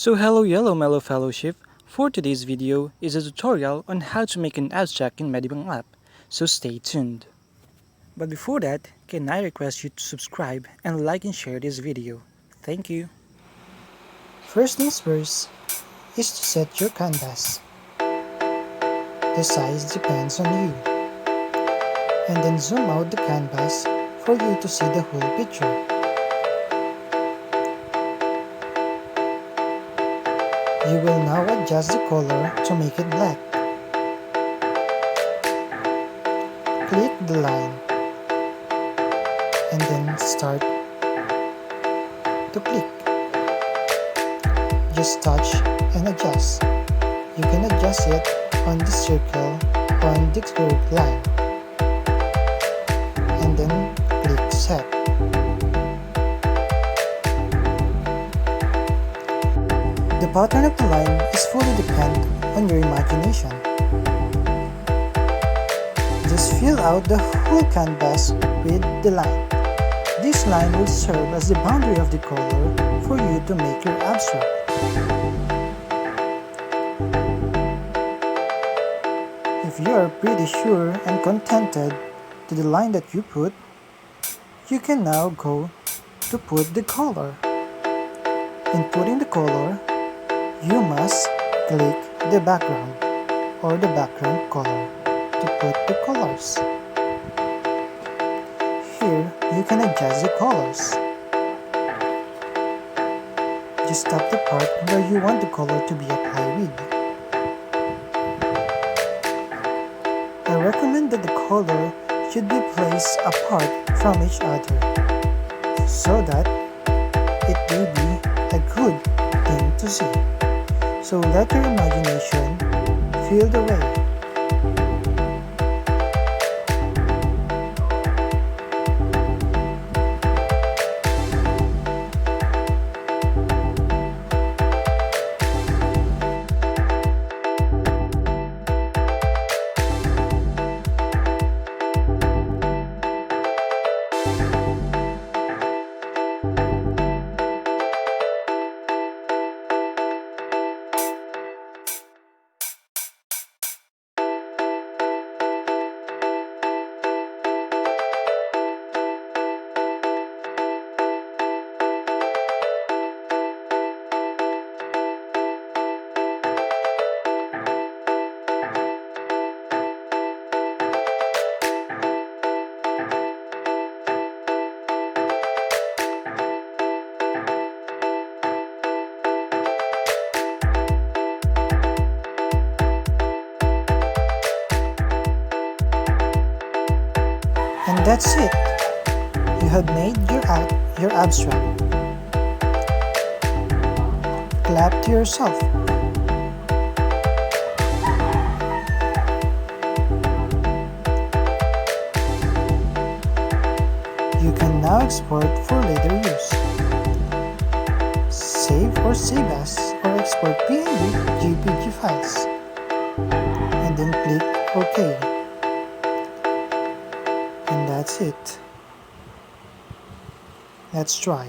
So hello Yellow Mellow Fellowship, for today's video is a tutorial on how to make an abstract in Medibang app, so stay tuned. But before that, can I request you to subscribe and like and share this video. Thank you. First things first is to set your canvas. The size depends on you. And then zoom out the canvas for you to see the whole picture. You will now adjust the color to make it black. Click the line and then start to click. Just touch and adjust. You can adjust it on the circle on the curved line and then click set. The pattern of the line is fully dependent on your imagination. Just fill out the whole canvas with the line. This line will serve as the boundary of the color for you to make your abstract. If you are pretty sure and contented to the line that you put, you can now go to put the color. In putting the color, you must click the background or the background color to put the colors. Here, you can adjust the colors. Just tap the part where you want the color to be applied with. I recommend that the color should be placed apart from each other so that it may be a good thing to see. So let your imagination fill the way. And that's it. You have made your abstract. Clap to yourself. You can now export for later use. Save or save as or export PNG, JPG files. And then click OK. And that's it. Let's try.